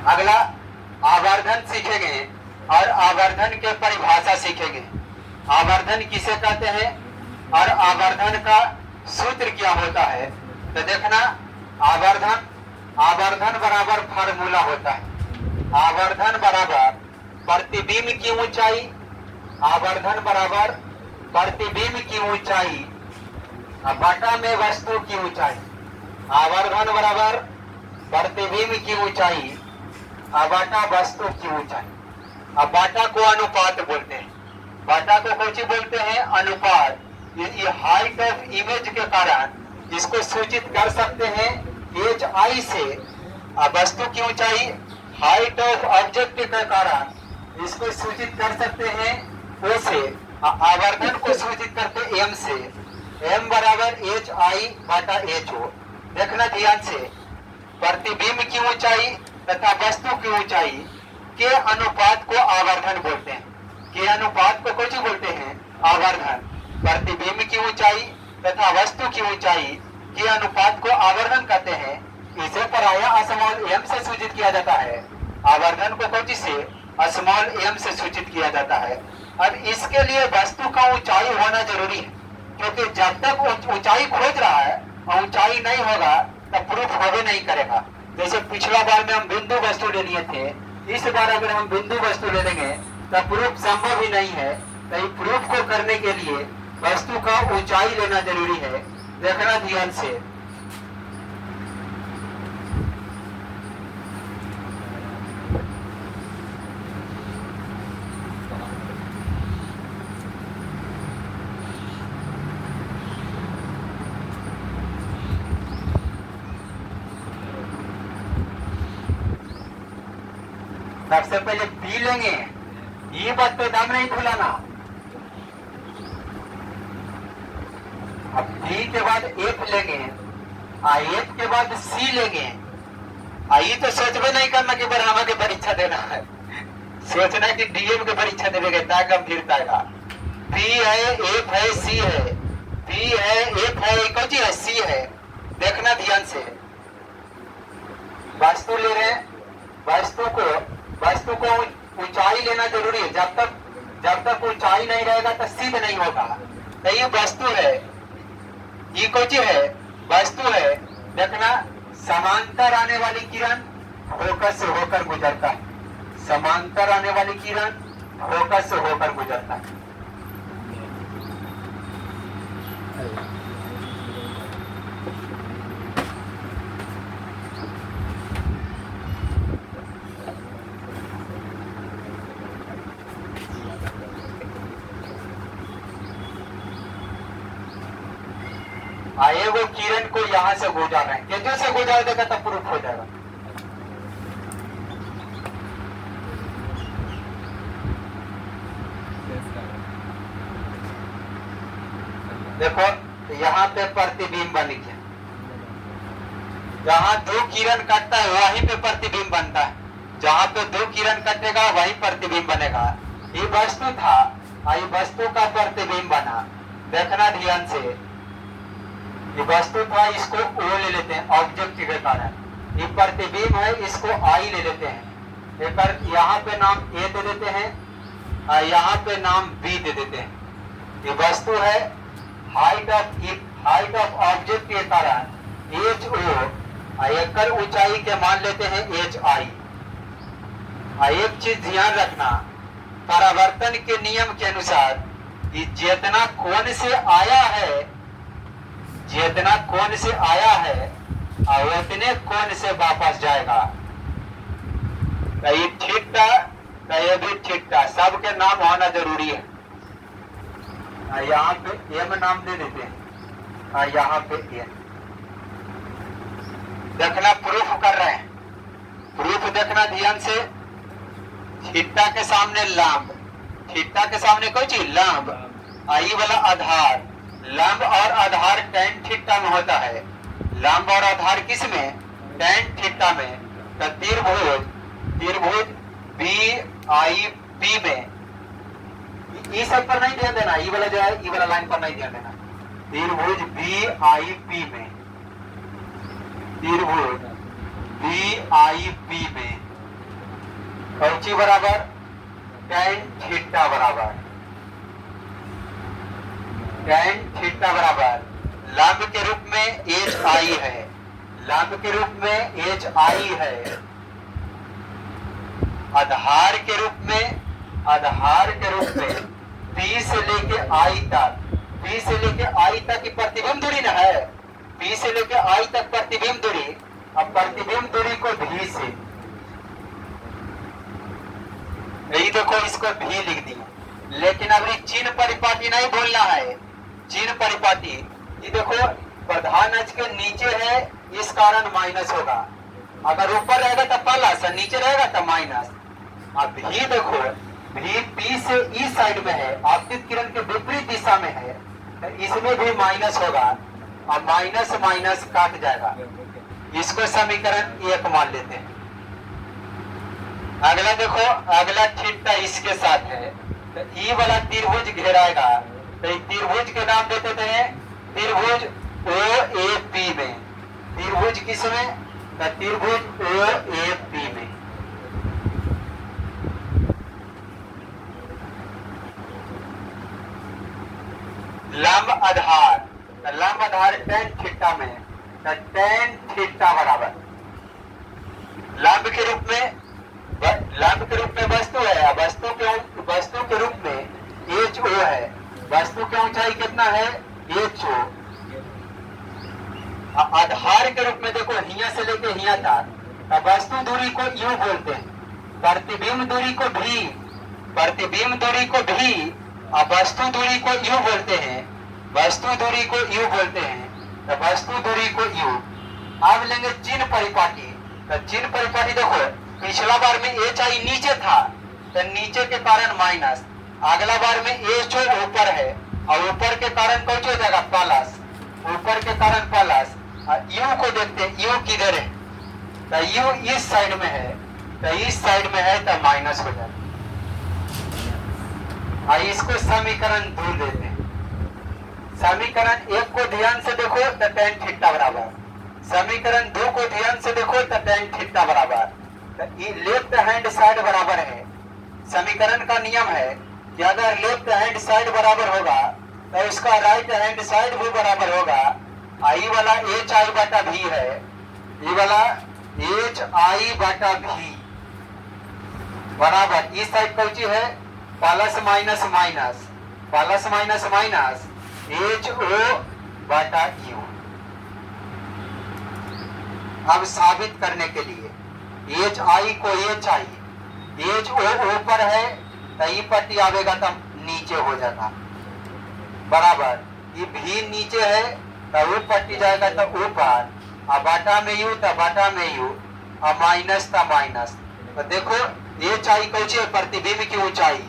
अगला आवर्धन सीखेंगे और आवर्धन के परिभाषा सीखेंगे। आवर्धन किसे कहते हैं और आवर्धन का सूत्र क्या होता है। तो देखना, आवर्धन बराबर फार्मूला होता है। आवर्धन बराबर प्रतिबिंब की ऊंचाई, आवर्धन बराबर प्रतिबिंब की ऊंचाई बटा में वस्तु की ऊंचाई। आवर्धन बराबर प्रतिबिंब की ऊंचाई बटा वस्तु की ऊंचाई। अब बाटा को अनुपात बोलते हैं। बाटा को कौन बोलते हैं? अनुपात। ये हाइट ऑफ इमेज के कारण इसको सूचित कर सकते हैं एच आई से। वस्तु की ऊंचाई हाइट ऑफ ऑब्जेक्ट के कारण इसको सूचित कर सकते हैं ओ से। आवर्धन को सूचित करते एम से। एम बराबर एच आई बटा एच ओ। देखना ध्यान से, प्रतिबिंब की ऊंचाई तथा वस्तु की ऊंचाई के अनुपात को आवर्धन बोलते हैं। के अनुपात को कौन बोलते हैं? आवर्धन। प्रतिबिंब की ऊंचाई तथा वस्तु की ऊंचाई के अनुपात को आवर्धन कहते हैं। इसे प्रायः स्मॉल एम से सूचित किया जाता है। आवर्धन को कौन से? स्मॉल एम से सूचित किया जाता है। अब इसके लिए वस्तु का ऊंचाई होना जरूरी है, क्योंकि जब तक ऊंचाई खोज रहा है और ऊंचाई नहीं होगा तब प्रूफ होवे नहीं करेगा। जैसे पिछला बार में हम बिंदु वस्तु ले लिए थे, इस बार अगर हम बिंदु वस्तु ले लेंगे तब प्रूफ संभव ही नहीं है। तो प्रूफ को करने के लिए वस्तु का ऊंचाई लेना जरूरी है। देखना ध्यान से, सबसे पहले बी लेंगे। ये बात पे दम नहीं खुलाना। अब बी के बाद एफ लेंगे, एफ के बाद सी लेंगे। ये तो सोचबे नहीं करना कि बरहमा के परीक्षा देना है, सोचना कि डीएम के परीक्षा देवे ता गंभीरता का। बी है, एफ है, सी है। बी है, एफ है, कौन सी है? सी है। देखना ध्यान से, वस्तु ले रहे हैं। वस्तु को ऊंचाई लेना जरूरी है। जब तक ऊंचाई नहीं रहेगा तो सिद्ध नहीं होगा। तो ये वस्तु है, ये कौन है? वस्तु है। देखना, समांतर आने वाली किरण फोकस से होकर गुजरता है। समांतर आने वाली किरण फोकस से होकर गुजरता है। आए वो किरण को यहां से गुजार रहे हैं, केंद्र से गुजार देगा तब प्रूफ हो जाएगा। देखो, यहाँ पे प्रतिबिंब बन गया। जहां दो किरण कटता है वहीं पे प्रतिबिंब बनता है। जहां पे दो किरण कटेगा वहीं प्रतिबिंब बनेगा। ये वस्तु था, ये वस्तु का प्रतिबिंब बना। देखना ध्यान से, ये वस्तु था, इसको ओ ले लेते हैं ऑब्जेक्ट के कारण। ये प्रतिबिंब है, इसको आई ले लेते हैं। एक यहाँ पे नाम ए दे देते हैं, यहाँ पे नाम बी दे देते हैं। ये वस्तु है, हाइट ऑफ ऑब्जेक्ट के कारण एच ओ, एकल ऊंचाई के मान लेते हैं एच आई। एक चीज ध्यान रखना, परावर्तन के नियम के अनुसार ये जितना कोण से आया है, जितना कोण से आया है और उतने कोण से वापस जाएगा। ये थीटा, ये भी थीटा, सबके नाम होना जरूरी है। यहाँ पे एम नाम दे देते हैं, यहाँ पे एम। देखना, प्रूफ कर रहे हैं। प्रूफ देखना ध्यान से, थीटा के सामने लंब, थीटा के सामने कोई चीज लंब, आई वाला आधार। लंब और आधार tan थीटा में होता है। लंब और आधार किस में? tan थीटा में। तो त्रिभुज बी आई पी में, ई सब पर नहीं ध्यान देना, ई वाला जो है, ई वाला लाइन पर नहीं ध्यान देना। त्रिभुज बी आई पी में, त्रिभुज बी आई पी में कैंची बराबर tan थीटा बराबर tan थीटा बराबर लंब के रूप में एच आई है, लंब के रूप में एच आई है, आधार के रूप में P से लेके I तक, P से लेके I तक की प्रतिबिंब दूरी ना है, P से लेके I तक प्रतिबिंब दूरी। अब प्रतिबिंब दूरी को V से, यही देखो इसको V लिख दिया, लेकिन अब चिन्ह परिपाटी नहीं बोलना है, चिन्ह परिपाटी। ये देखो प्रधान अक्ष के नीचे है, इस कारण माइनस होगा, अगर ऊपर रहेगा तो प्लस, नीचे रहेगा तो माइनस। अब भी देखो भी P से इस साइड में है, आपतित किरण के विपरीत दिशा में है, तो इसमें भी माइनस होगा। अब माइनस माइनस काट जाएगा, इसको समीकरण 1 मान लेते हैं। अगला देखो, अगला थीटा इसके साथ है, तो ई वाला त्रिभुज घेराएगा, तो त्रिभुज के नाम देते थे त्रिभुज OAP में, त्रिभुज किसमें, तो त्रिभुज OAP में। लंब आधार, लंब आधार tan थीटा में, तो tan थीटा बराबर लंब के रूप में वस्तु है, वस्तु के रूप में HO है, वस्तु की ऊंचाई कितना है HO। आधार के रूप में देखो हिया से लेके हिया तक, वस्तु दूरी को U बोलते हैं, प्रतिबिंब दूरी को V, प्रतिबिंब दूरी को V, वस्तु दूरी को U बोलते हैं, वस्तु दूरी को U बोलते हैं, तो वस्तु दूरी को U। अब लेंगे चिन्ह परिपाटी, तो चिन्ह परिपाटी देखो पिछला बार में HI नीचे था, तो नीचे के कारण माइनस, अगला बार में HO ऊपर है, और ऊपर के कारण कौन हो जाएगा प्लस, ऊपर के कारण प्लस। U को देखते हैं, U किधर है, तो U इस साइड में है, तो इस साइड में है तो माइनस हो जाएगा। इसको समीकरण 2 देते हैं। समीकरण 1 को ध्यान से देखो तो tan थीटा बराबर, समीकरण 2 को ध्यान से देखो तो tan थीटा बराबर, तो लेफ्ट हैंड साइड बराबर है। समीकरण का नियम है कि अगर लेफ्ट हैंड साइड बराबर होगा तो उसका राइट हैंड साइड भी बराबर होगा। आई वाला HI बटा V है, ये वाला HI बटा V बराबर इस साइड कौची है plus minus minus, plus minus minus HO बटा U। अब साबित करने के लिए HI को HI, HO ऊपर है तो ई पट्टी आवेगा तो नीचे हो जाता बराबर, ये V नीचे है तो वो पट्टी जाएगा तो ऊपर, अब बाटा में U तो बाटा में U, अब माइनस तो माइनस। तो देखो HI कौची है प्रतिबिंब की ऊंचाई,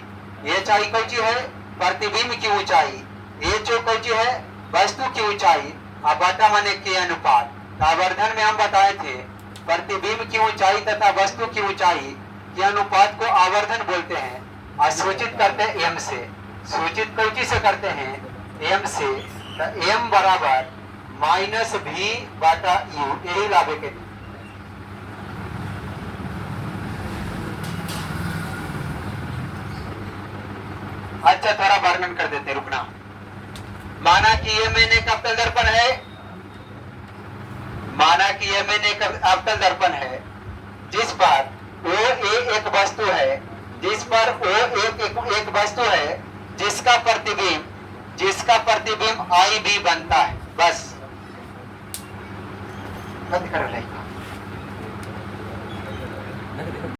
HI कौची है प्रतिबिंब की ऊंचाई, HO कौची है वस्तु की ऊंचाई, अब बाटा माने के अनुपात। आवर्धन में हम बताए थे प्रतिबिंब की ऊंचाई तथा वस्तु की ऊंचाई के अनुपात को आवर्धन बोलते हैं, और सूचित करते हैं M से, सूचित कौची से करते हैं M से, तो M बराबर माइनस V बटा U, यही लाभे के। अच्छा थोड़ा वर्णन कर देते, रुकना। माना कि ये मैंने एक अवतल दर्पण है, माना कि ये मैंने एक अवतल दर्पण है जिस पर OA एक वस्तु है, जिस पर O एक वस्तु है जिसका प्रतिबिंब IB बनता है। बस बंद करो लाइट।